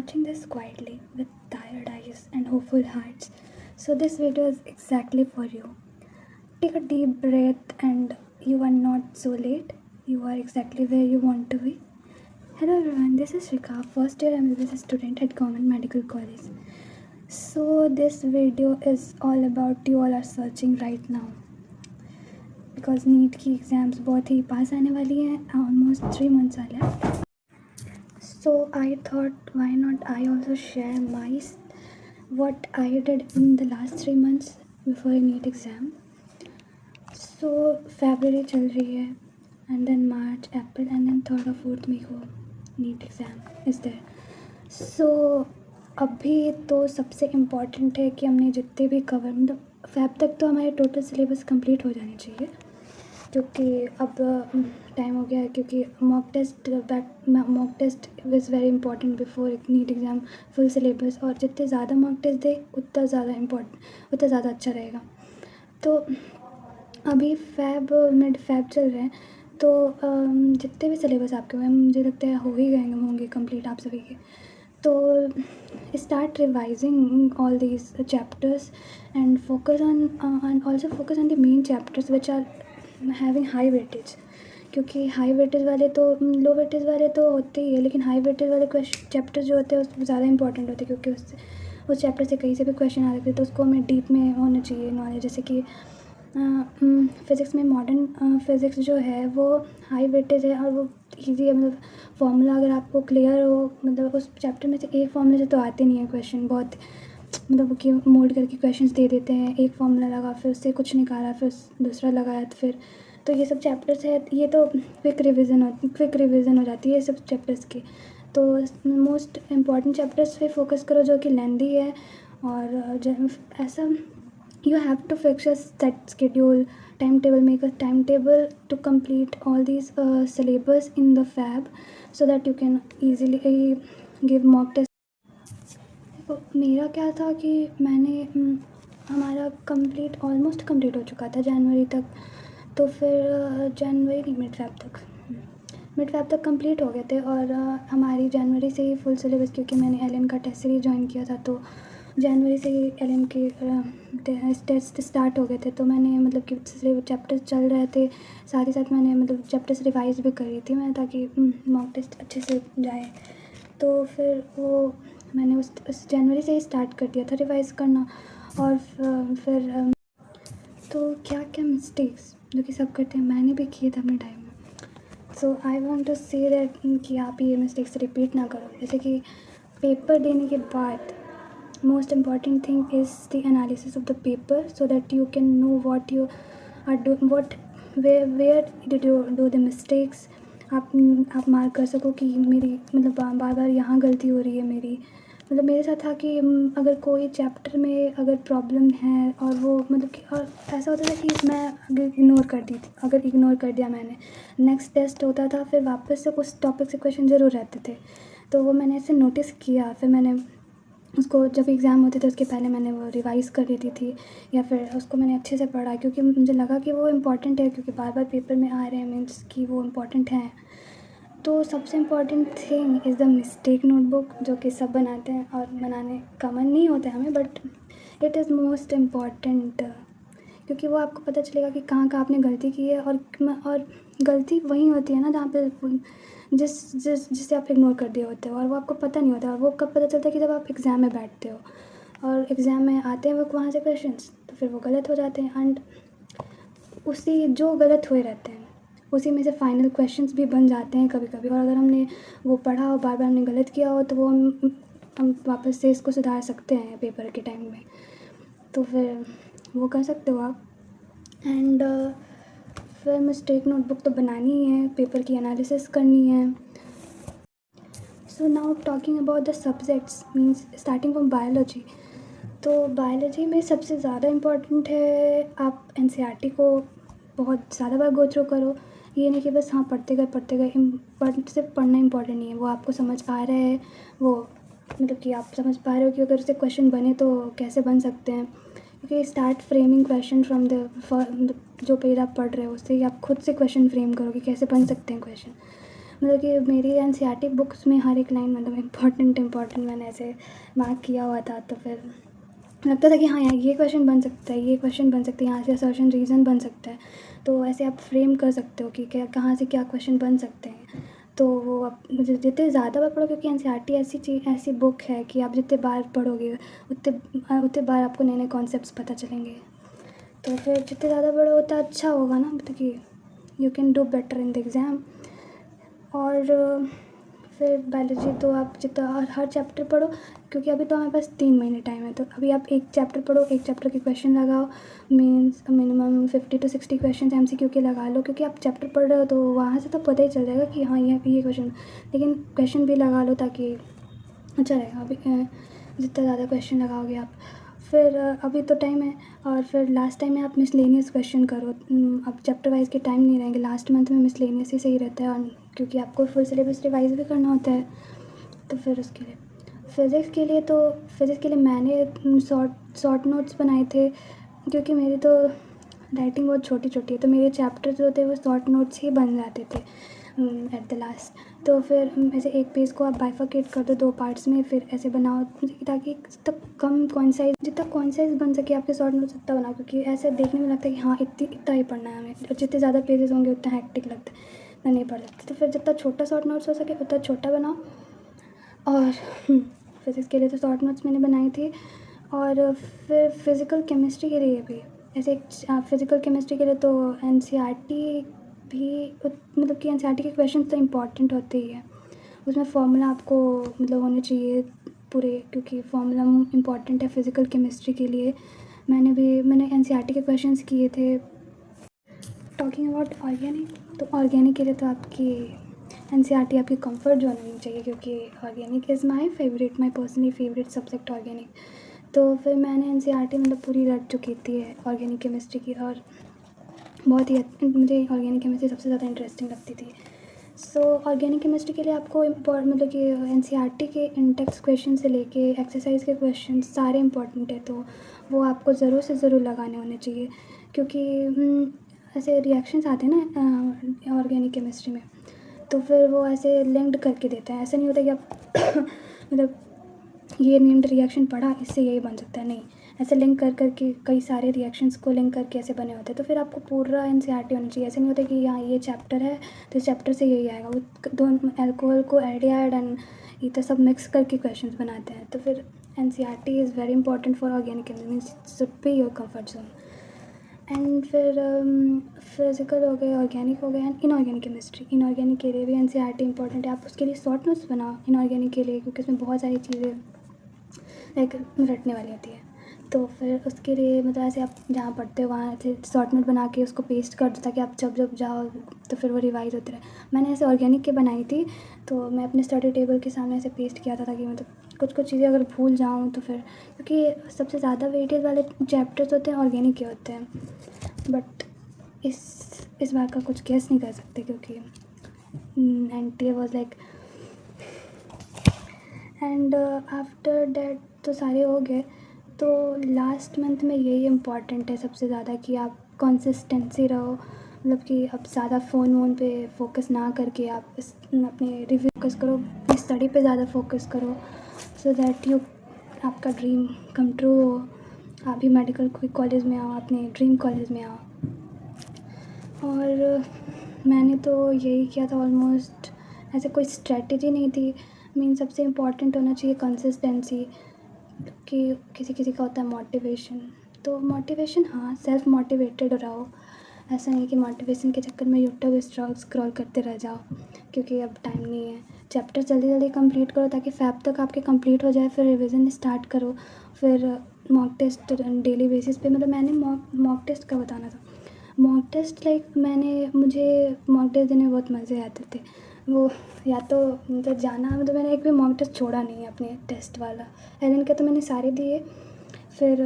watching this quietly with tired eyes and hopeful hearts. So, this video is exactly for you. Take a deep breath, and you are not so late. You are exactly where you want to be. Hello, everyone. This is Rika, first year MBBS student at Government Medical College. So, this video is all about you all are searching right now. Because NEET की exams बहुत ही पास आने वाली हैं, almost 3 months आ left. So I thought, why not I also share what I did in the last 3 months before a NEET exam. So February चल रही है, and then March, April, and then 3rd or 4th मई को NEET exam is there. So अभी तो सबसे important है कि हमने जितने भी कवर मतलब फेब तक तो हमारे टोटल सिलेबस कंप्लीट हो जानी चाहिए, क्योंकि अब टाइम हो गया है, क्योंकि mock test is very important before एक नीट एग्ज़ाम फुल सिलेबस, और जितने ज़्यादा मॉक टेस्ट दे उतना ज़्यादा अच्छा रहेगा. तो अभी मिड फेब चल रहे हैं, तो जितने भी सिलेबस आपके हुए मुझे लगता है हो ही गए होंगे कंप्लीट आप सभी के. तो start revising all these chapters and focus on the main chapters which are having high weightage, क्योंकि हाई वेटेज वाले तो लो वेटेज वाले तो होते ही है, लेकिन हाई वेटेज वाले चैप्टर जो होते हैं उसमें ज़्यादा इंपॉर्टेंट होते हैं, क्योंकि उस चैप्टर से कहीं से भी क्वेश्चन आ सकते हैं, तो उसको हमें डीप में होना चाहिए नॉलेज. जैसे कि फ़िज़िक्स में मॉडर्न फ़िज़िक्स जो है वो हाई वेटेज है और वो ईजी है. मतलब फार्मूला अगर आपको क्लियर हो, मतलब उस चैप्टर में से एक फार्मूले से तो आते नहीं है क्वेश्चन, बहुत मतलब कि मोल्ड करके क्वेश्चंस दे देते हैं. एक फार्मूला लगा, फिर उससे कुछ निकाला, फिर दूसरा लगाया, फिर तो ये सब चैप्टर्स है, ये तो क्विक रिविज़न हो जाती है ये सब चैप्टर्स की. तो मोस्ट इम्पॉर्टेंट चैप्टर्स पे फोकस करो जो कि लेंदी है, और ऐसा you have to fix a set schedule, make a timetable to complete all these syllabus in the fab, so that you can easily give mock test. तो मेरा क्या था कि मैंने हमारा ऑलमोस्ट कंप्लीट हो चुका था जनवरी तक, तो फिर जनवरी नहीं मिड फैब तक कंप्लीट हो गए थे, और हमारी जनवरी से ही फुल सिलेबस, क्योंकि मैंने एलएन का टेस्ट सीरीज ज्वाइन किया था, तो जनवरी से ही एलएन के टेस्ट स्टार्ट हो गए थे. तो मैंने मतलब कि चैप्टर्स चल रहे थे, साथ ही साथ मैंने मतलब चैप्टर्स रिवाइज भी करी थी मैं, ताकि मॉक टेस्ट अच्छे से जाए. तो फिर वो मैंने उस जनवरी से ही स्टार्ट कर दिया था रिवाइज़ करना. और फिर तो क्या क्या मिस्टेक्स जो कि सब करते हैं मैंने भी किए थे अपने टाइम में. So I want to say that कि आप ये मिस्टेक्स रिपीट ना करो. जैसे कि पेपर देने के बाद most important thing is the analysis of the paper, so that you can know what you are doing, where did you do the mistakes. आप मार्क कर सको कि मेरी मतलब बार बार यहाँ गलती हो रही है मेरी. मतलब मेरे साथ था कि अगर कोई चैप्टर में अगर प्रॉब्लम है और वो मतलब कि और ऐसा होता था कि मैं अगर इग्नोर कर दिया मैंने, नेक्स्ट टेस्ट होता था फिर वापस से उस टॉपिक से क्वेश्चन ज़रूर रहते थे. तो वो मैंने ऐसे नोटिस किया, फिर मैंने उसको जब एग्ज़ाम होते थे उसके पहले मैंने वो रिवाइज़ कर लेती थी, या फिर उसको मैंने अच्छे से पढ़ा, क्योंकि मुझे लगा कि वो इम्पॉर्टेंट है, क्योंकि बार बार पेपर में आ रहे हैं मीन्स कि वो इम्पॉर्टेंट है. तो सबसे important thing is the mistake notebook, जो कि सब बनाते हैं और बनाने का मन नहीं होता है हमें, but it is most important, क्योंकि वो आपको पता चलेगा कि कहाँ आपने गलती की है. और गलती वहीं होती है ना जहाँ पे जिसे आप इग्नोर कर दिए होते हो, और वो आपको पता नहीं होता. और वो कब पता चलता है कि जब आप एग्ज़ाम में बैठते हो और एग्ज़ाम में आते हैं वहाँ से क्वेश्चंस, तो फिर वो गलत हो जाते हैं. एंड उसी जो गलत हुए रहते हैं उसी में से फाइनल क्वेश्चंस भी बन जाते हैं कभी कभी. और अगर हमने वो पढ़ा हो, बार बार हमने गलत किया हो, तो वो हम वापस से इसको सुधार सकते हैं पेपर के टाइम में. तो फिर वो कर सकते हो आप. एंड फिर मिस्टेक नोटबुक तो बनानी ही है, पेपर की एनालिसिस करनी है. So now talking about the subjects means starting from biology. तो बायोलॉजी में सबसे ज़्यादा इम्पॉर्टेंट है आप एनसीईआरटी को बहुत ज़्यादा बार गो थ्रू करो. ये नहीं कि बस हाँ पढ़ते गए सिर्फ पढ़ना इम्पॉर्टेंट नहीं है, वो आपको समझ आ रहा है, वो मतलब कि आप समझ पा रहे हो कि अगर उससे क्वेश्चन बने तो कैसे बन सकते हैं. क्योंकि स्टार्ट फ्रेमिंग क्वेश्चन फ्रॉम जो पेज आप पढ़ रहे हो उससे ही आप खुद से क्वेश्चन फ्रेम करो कि कैसे बन सकते हैं क्वेश्चन. मतलब कि मेरी एनसीईआरटी बुक्स में हर एक लाइन मतलब इम्पॉर्टेंट मैंने ऐसे मार्क किया हुआ था। तो फिर लगता था कि हाँ यार ये क्वेश्चन बन सकता है, ये क्वेश्चन बन सकता है, यहाँ से असर्शन रीज़न बन सकता है। तो ऐसे आप फ्रेम कर सकते हो कि क्या कहाँ से क्या क्वेश्चन बन सकते हैं। तो वो आप मुझे जितने ज़्यादा बार पढ़ो, क्योंकि एनसीईआरटी ऐसी बुक है कि आप जितने बार पढ़ोगे उतने बार आपको नए नए कॉन्सेप्ट्स पता चलेंगे। तो फिर जितने ज़्यादा पढ़ो उतना अच्छा होगा ना, मतलब कि you can do better in the exam. और फिर बायोलॉजी तो आप जितना हर चैप्टर पढ़ो, क्योंकि अभी तो हमारे पास 3 महीने टाइम है। तो अभी आप एक चैप्टर पढ़ो, एक चैप्टर के क्वेश्चन लगाओ, means minimum 50 to 60 question MCQ के लगा लो, क्योंकि आप चैप्टर पढ़ रहे हो तो वहाँ से तो पता ही चल जाएगा कि हाँ ये क्वेश्चन, लेकिन क्वेश्चन भी लगा लो ताकि अच्छा रहेगा। अभी जितना ज़्यादा क्वेश्चन लगाओगे आप, फिर अभी तो टाइम है। और फिर लास्ट टाइम में आप मिसलेनियस क्वेश्चन करो। अब चैप्टर वाइज के टाइम नहीं रहेंगे, लास्ट मंथ में मिसलेनियस ही सही रहता है, और क्योंकि आपको फुल सिलेबस रिवाइज भी करना होता है। तो फिर उसके लिए फिज़िक्स के लिए मैंने शॉर्ट नोट्स बनाए थे, क्योंकि मेरी तो राइटिंग बहुत छोटी छोटी है, तो मेरे चैप्टर जो थे वो शॉर्ट नोट्स ही बन जाते थे एट द लास्ट। तो फिर ऐसे एक पेज को आप बाइफरकेट कर दो 2 पार्ट्स में, फिर ऐसे बनाओ ताकि जितना कॉन्साइज बन सके आपके शॉर्ट नोट्स उतना बनाओ, क्योंकि ऐसे देखने में लगता है कि हाँ इतना ही पढ़ना है हमें, और जितने ज़्यादा पेजेस होंगे उतना हेक्टिक लगता है, मैं नहीं पढ़ सकती। तो फिर जितना छोटा शॉर्ट नोट्स हो सके उतना छोटा बनाओ। और फिज़िक्स के लिए तो शॉर्ट नोट्स मैंने बनाई थी। और फिर फिज़िकल केमिस्ट्री के लिए भी ऐसे फिज़िकल केमिस्ट्री के लिए तो एनसीईआरटी भी मतलब कि एनसीईआरटी के क्वेश्चन तो इम्पॉर्टेंट होते ही है। उसमें फार्मूला आपको मतलब होने चाहिए पूरे, क्योंकि फार्मूला इम्पॉर्टेंट है फिज़िकल केमिस्ट्री के लिए। मैंने एनसीईआरटी के क्वेश्चंस किए थे। टॉकिंग अबाउट ऑर्गेनिक, तो ऑर्गेनिक के लिए तो आपकी एनसीईआरटी आपकी कंफर्ट जोन होनी चाहिए, क्योंकि organic is my personally favourite subject organic. तो फिर मैंने एनसीईआरटी मतलब पूरी रट चुकी थी ऑर्गेनिक केमिस्ट्री की, और बहुत ही मुझे ऑर्गेनिक केमिस्ट्री सबसे ज़्यादा इंटरेस्टिंग लगती थी। सो ऑर्गेनिक केमिस्ट्री के लिए आपको मतलब कि एनसीईआरटी के इंटेक्स क्वेश्चन से लेके एक्सरसाइज के क्वेश्चन सारे इंपॉर्टेंट है, तो वो आपको ज़रूर से ज़रूर लगाने होने चाहिए, क्योंकि ऐसे रिएक्शंस आते हैं ना ऑर्गेनिक केमिस्ट्री में, तो फिर वो ऐसे लिंक्ड करके देते हैं। ऐसा नहीं होता कि आप मतलब ये नेम्ड रिएक्शन पढ़ा इससे यही बन सकता है, नहीं, ऐसे लिंक कर के कई सारे रिएक्शंस को लिंक करके ऐसे बने होते हैं। तो फिर आपको पूरा एनसीईआरटी होना चाहिए। ऐसे नहीं होता कि यहाँ ये चैप्टर है तो इस चैप्टर से यही आएगा, वो दोनों अल्कोहल को एल्डिहाइड एंड ये तो सब मिक्स करके क्वेश्चन बनाते हैं। तो फिर NCERT is very important for organic chemistry, should be your comfort zone. And फिर फिज़िकल हो गए, ऑर्गेनिक हो गए, एंड इनऑर्गेनिक केमिस्ट्री। इनऑर्गेनिक के लिए भी एनसीईआरटी इंपॉर्टेंट है। आप उसके लिए शॉर्ट नोट्स बनाओ इनऑर्गेनिक के लिए, क्योंकि उसमें बहुत सारी चीज़ें लाइक रटने वाली होती है। तो फिर उसके लिए मतलब ऐसे आप जहाँ पढ़ते हो वहाँ से शॉर्ट नोट बना के उसको पेस्ट कर दो, ताकि आप जब जाओ तो फिर वो रिवाइज़ होते रहे। मैंने ऐसे ऑर्गेनिक की बनाई थी, तो मैं अपने स्टडी टेबल के सामने ऐसे पेस्ट किया था, ताकि मतलब कुछ चीज़ें अगर भूल जाऊँ तो फिर, क्योंकि सबसे ज़्यादा वेटेज वाले चैप्टर्स होते हैं ऑर्गेनिक के होते हैं। बट इस बार का कुछ गेस नहीं कर सकते, क्योंकि and was like and after that तो सारे हो गए। तो लास्ट मंथ में यही इम्पॉर्टेंट है सबसे ज़्यादा, कि आप कंसिस्टेंसी रहो, मतलब कि अब ज़्यादा फ़ोन पे फोकस ना करके आप अपने रिव्यू फोकस करो, अपनी स्टडी पे ज़्यादा फोकस करो, सो दैट आपका ड्रीम कम ट्रू हो, आप भी मेडिकल कॉलेज में आओ, अपने ड्रीम कॉलेज में आओ। और मैंने तो यही किया था ऑलमोस्ट, ऐसे कोई स्ट्रेटजी नहीं थी। सबसे इम्पॉर्टेंट होना चाहिए कंसिस्टेंसी, कि किसी का होता है मोटिवेशन, तो मोटिवेशन हाँ सेल्फ मोटिवेटेड रहो। ऐसा नहीं कि मोटिवेशन के चक्कर में यूट्यूब स्क्रॉल करते रह जाओ, क्योंकि अब टाइम नहीं है। चैप्टर जल्दी जल्दी कंप्लीट करो ताकि फैब तक आपके कंप्लीट हो जाए, फिर रिवीजन स्टार्ट करो, फिर मॉक टेस्ट डेली बेसिस पे। मतलब मैंने मॉक टेस्ट का बताना था। मॉक टेस्ट मुझे मॉक टेस्ट देने में बहुत मज़े आते थे। वो या तो मतलब जाना, मतलब मैंने एक भी मॉक टेस्ट छोड़ा नहीं है अपने टेस्ट वाला। एलन के तो मैंने सारे दिए। फिर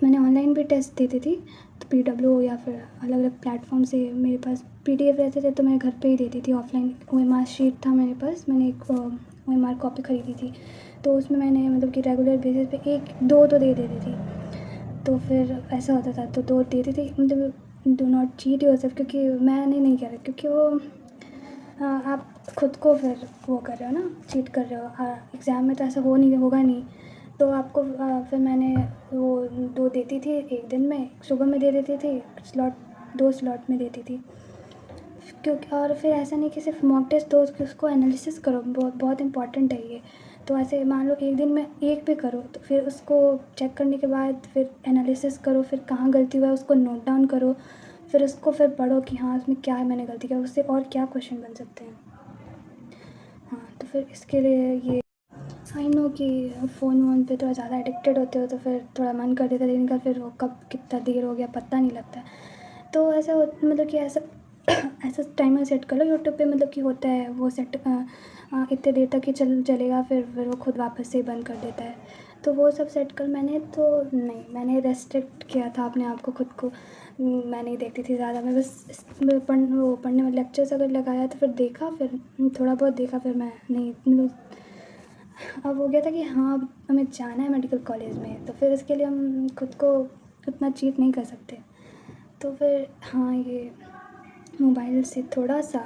मैंने ऑनलाइन भी टेस्ट देती थी, तो PW या फिर अलग अलग प्लेटफॉर्म से मेरे पास PDF रहते थे, तो मैं घर पे ही देती थी ऑफलाइन। OMR शीट था मेरे पास, मैंने एक OMR कॉपी ख़रीदी थी, तो उसमें मैंने मतलब कि रेगुलर बेसिस पे 1-2 तो दे देती थी। तो फिर ऐसा होता था, तो 2 देती थी। मतलब डू नॉट चीट योरसेल्फ, क्योंकि मैंने नहीं किया था, क्योंकि वो आप खुद को फिर वो कर रहे हो ना, चीट कर रहे हो। एग्ज़ाम में तो ऐसा होगा नहीं। तो आपको फिर मैंने वो 2 देती थी एक दिन में, सुबह में दे देती थी स्लॉट, 2 स्लॉट में देती थी। क्योंकि और फिर ऐसा नहीं कि सिर्फ मॉक टेस्ट दो, उसको एनालिसिस करो, बहुत बहुत इम्पॉर्टेंट है ये। तो ऐसे मान लो एक दिन में एक भी करो, तो फिर उसको चेक करने के बाद फिर एनालिसिस करो, फिर कहाँ गलती हुआ है उसको नोट डाउन करो, फिर उसको फिर पढ़ो कि हाँ उसमें क्या है मैंने गलती किया, उससे और क्या क्वेश्चन बन सकते हैं। हाँ, तो फिर इसके लिए ये आई नो कि फ़ोन वोन पे थोड़ा ज़्यादा एडिक्टेड होते हो तो फिर थोड़ा मन कर देता है लेकिन का फिर वो कब कितना देर हो गया पता नहीं लगता है। तो ऐसा मतलब कि ऐसा ऐसा टाइमर सेट कर लो यूट्यूब पे, मतलब कि होता है वो सेट इतने देर तक ही चलेगा, फिर वो खुद वापस से ही बंद कर देता है। तो वो सब सेट कर मैंने तो नहीं, मैंने रेस्ट्रिक्ट किया था अपने आप को, खुद को। मैं नहीं देखती थी ज़्यादा, मैं बस पढ़ने में लेक्चर्स अगर लगाया तो फिर देखा, फिर थोड़ा बहुत देखा, फिर मैं नहीं मतलब अब हो गया था कि हाँ अब हमें जाना है मेडिकल कॉलेज में, तो फिर इसके लिए हम खुद को उतना चीट नहीं कर सकते। तो फिर हाँ, ये मोबाइल से थोड़ा सा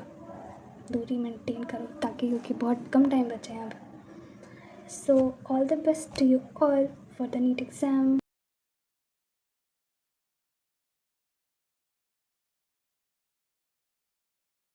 दूरी मेंटेन करो ताकि, क्योंकि बहुत कम टाइम बचा है अब। So all the best to you all for the NEET exam.